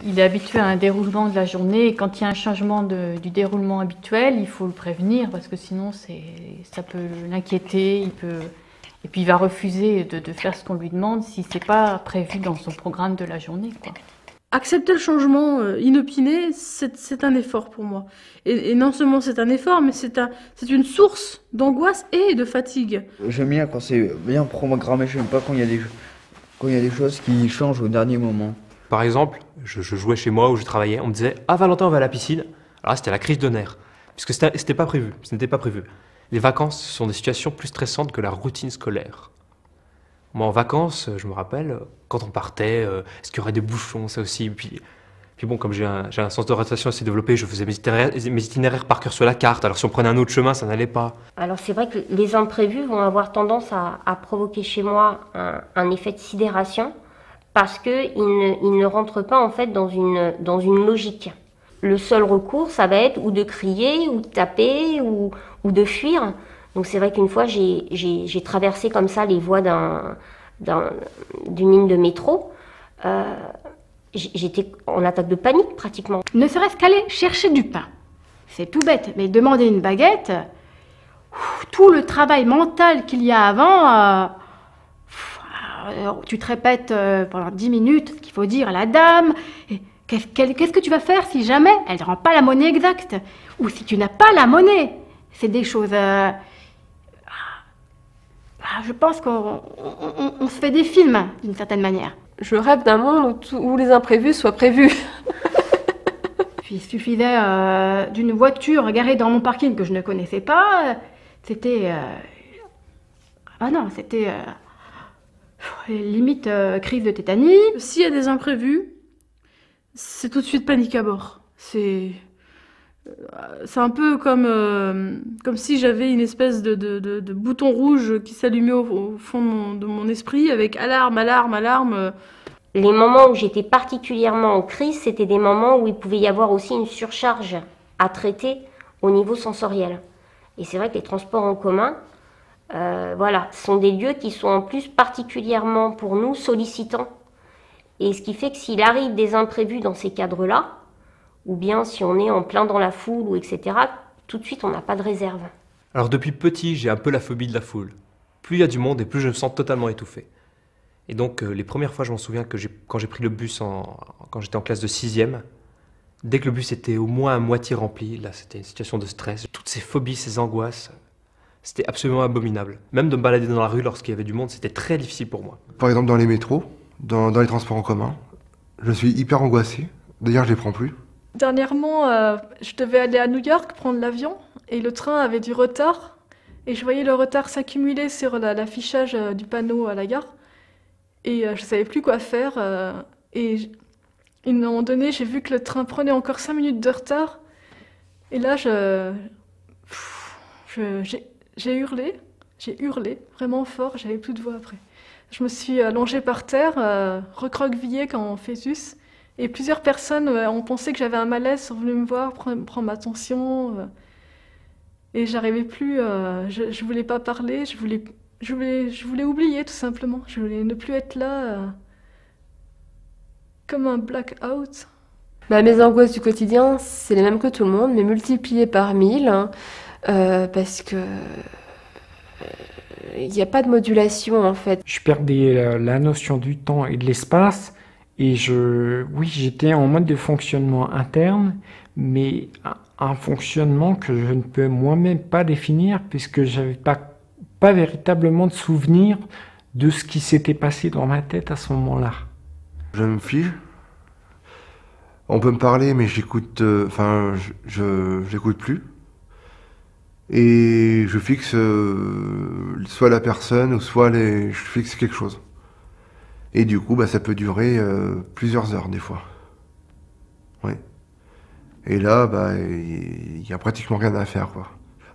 il est habitué à un déroulement de la journée et quand il y a un changement du déroulement habituel, il faut le prévenir parce que sinon ça peut l'inquiéter, et puis il va refuser de faire ce qu'on lui demande si c'est pas prévu dans son programme de la journée, quoi. Accepter le changement inopiné, c'est un effort pour moi. Et non seulement c'est un effort, mais c'est une source d'angoisse et de fatigue. J'aime bien quand c'est bien programmé, je n'aime pas quand il y a des choses qui changent au dernier moment. Par exemple, je jouais chez moi où je travaillais, on me disait « Ah Valentin, on va à la piscine ». Alors là, c'était la crise de nerfs, puisque c'était pas prévu, ce n'était pas prévu. Les vacances sont des situations plus stressantes que la routine scolaire. Moi, en vacances, je me rappelle, quand on partait, est-ce qu'il y aurait des bouchons, ça aussi. Puis bon, comme j'ai un sens d'orientation assez développé, je faisais mes itinéraires par cœur sur la carte. Alors si on prenait un autre chemin, ça n'allait pas. Alors c'est vrai que les imprévus vont avoir tendance à provoquer chez moi un effet de sidération parce qu'ils ne rentrent pas en fait dans une logique. Le seul recours, ça va être ou de crier, ou de taper, ou de fuir. Donc c'est vrai qu'une fois, j'ai traversé comme ça les voies d'une ligne de métro. J'étais en attaque de panique pratiquement. Ne serait-ce qu'aller chercher du pain. C'est tout bête, mais demander une baguette, tout le travail mental qu'il y a avant, tu te répètes pendant 10 minutes qu'il faut dire à la dame, qu'est-ce que tu vas faire si jamais elle ne rend pas la monnaie exacte, ou si tu n'as pas la monnaie. C'est des choses... je pense qu'on se fait des films, d'une certaine manière. Je rêve d'un monde où les imprévus soient prévus. Puis il suffisait d'une voiture garée dans mon parking que je ne connaissais pas. C'était... c'était... limite crise de tétanie. S'il y a des imprévus, c'est tout de suite panique à bord. C'est un peu comme si j'avais une espèce de bouton rouge qui s'allumait au fond de mon esprit avec alarme, alarme, alarme. Les moments où j'étais particulièrement en crise, c'était des moments où il pouvait y avoir aussi une surcharge à traiter au niveau sensoriel. Et c'est vrai que les transports en commun, sont des lieux qui sont en plus particulièrement pour nous sollicitants. Et ce qui fait que s'il arrive des imprévus dans ces cadres-là, ou bien si on est en plein dans la foule, ou etc., tout de suite on n'a pas de réserve. Alors depuis petit, j'ai un peu la phobie de la foule. Plus il y a du monde et plus je me sens totalement étouffé. Et donc les premières fois, je m'en souviens que quand j'ai pris le bus quand j'étais en classe de 6e, dès que le bus était au moins à moitié rempli, là c'était une situation de stress. Toutes ces phobies, ces angoisses, c'était absolument abominable. Même de me balader dans la rue lorsqu'il y avait du monde, c'était très difficile pour moi. Par exemple dans les métros, dans les transports en commun, je suis hyper angoissé. D'ailleurs, je les prends plus. Dernièrement, je devais aller à New York prendre l'avion et le train avait du retard. Et je voyais le retard s'accumuler sur l'affichage du panneau à la gare. Et je ne savais plus quoi faire. Et à un moment donné, j'ai vu que le train prenait encore 5 minutes de retard. Et là, j'ai hurlé vraiment fort. J'avais plus de voix après. Je me suis allongée par terre, recroquevillée comme en fœtus. Et plusieurs personnes ont pensé que j'avais un malaise, sont venues me voir, prendre ma tension. Et j'arrivais plus, je voulais pas parler, je voulais oublier tout simplement. Je voulais ne plus être là, comme un blackout. Mes angoisses du quotidien, c'est les mêmes que tout le monde, mais multipliées par 1000, parce que il n'y a pas de modulation en fait. Je perdais la notion du temps et de l'espace. Et j'étais en mode de fonctionnement interne, mais un fonctionnement que je ne peux moi-même pas définir puisque je n'avais pas véritablement de souvenir de ce qui s'était passé dans ma tête à ce moment-là. Je me fige. On peut me parler, mais j'écoute plus. Et je fixe soit la personne ou soit je fixe quelque chose. Et du coup, ça peut durer plusieurs heures des fois. Oui. Et là, il y a pratiquement rien à faire, quoi.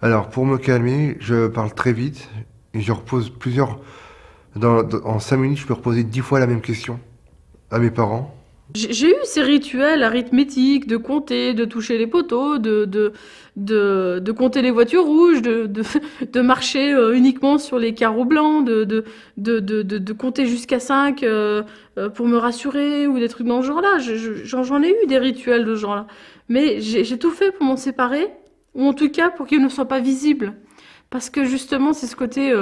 Alors, pour me calmer, je parle très vite et je repose en 5 minutes, je peux reposer 10 fois la même question à mes parents J'ai eu ces rituels arithmétiques de compter, de toucher les poteaux, de compter les voitures rouges, de marcher uniquement sur les carreaux blancs, de compter jusqu'à 5 pour me rassurer ou des trucs dans ce genre-là. J'en ai eu des rituels de ce genre-là. Mais j'ai tout fait pour m'en séparer, ou en tout cas pour qu'ils ne soient pas visibles. Parce que justement, c'est ce côté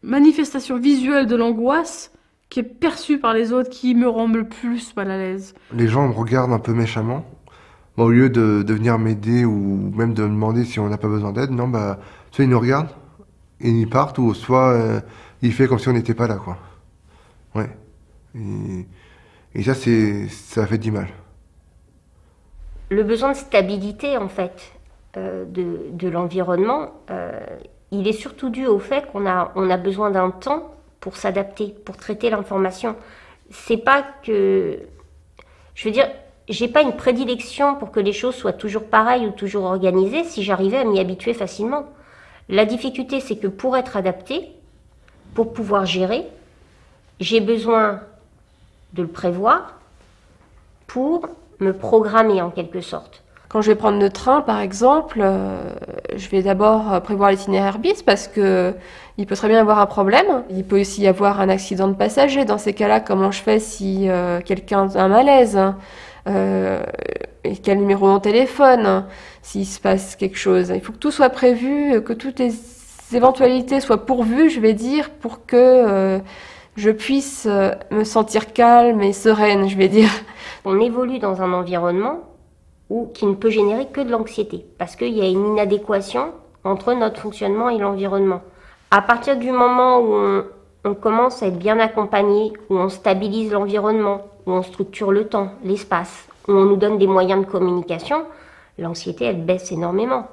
manifestation visuelle de l'angoisse qui est perçu par les autres, qui me rend le plus mal à l'aise. Les gens me regardent un peu méchamment. Au lieu de venir m'aider ou même de me demander si on n'a pas besoin d'aide, non, bah, soit ils nous regardent et ils partent, ou soit il fait comme si on n'était pas là, quoi. Ouais. Et ça, ça fait du mal. Le besoin de stabilité, en fait, de l'environnement, il est surtout dû au fait qu'on a besoin d'un temps pour s'adapter, pour traiter l'information. C'est pas que... Je veux dire, j'ai pas une prédilection pour que les choses soient toujours pareilles ou toujours organisées si j'arrivais à m'y habituer facilement. La difficulté, c'est que pour être adapté, pour pouvoir gérer, j'ai besoin de le prévoir pour me programmer en quelque sorte. Quand je vais prendre le train, par exemple, je vais d'abord prévoir l'itinéraire bis parce que il peut très bien y avoir un problème. Il peut aussi y avoir un accident de passager. Dans ces cas-là, comment je fais si quelqu'un a un malaise et quel numéro de téléphone s'il se passe quelque chose. Il faut que tout soit prévu, que toutes les éventualités soient pourvues, je vais dire, pour que je puisse me sentir calme et sereine, je vais dire. On évolue dans un environnement qui ne peut générer que de l'anxiété, parce qu'il y a une inadéquation entre notre fonctionnement et l'environnement. À partir du moment où on commence à être bien accompagné, où on stabilise l'environnement, où on structure le temps, l'espace, où on nous donne des moyens de communication, l'anxiété, elle baisse énormément.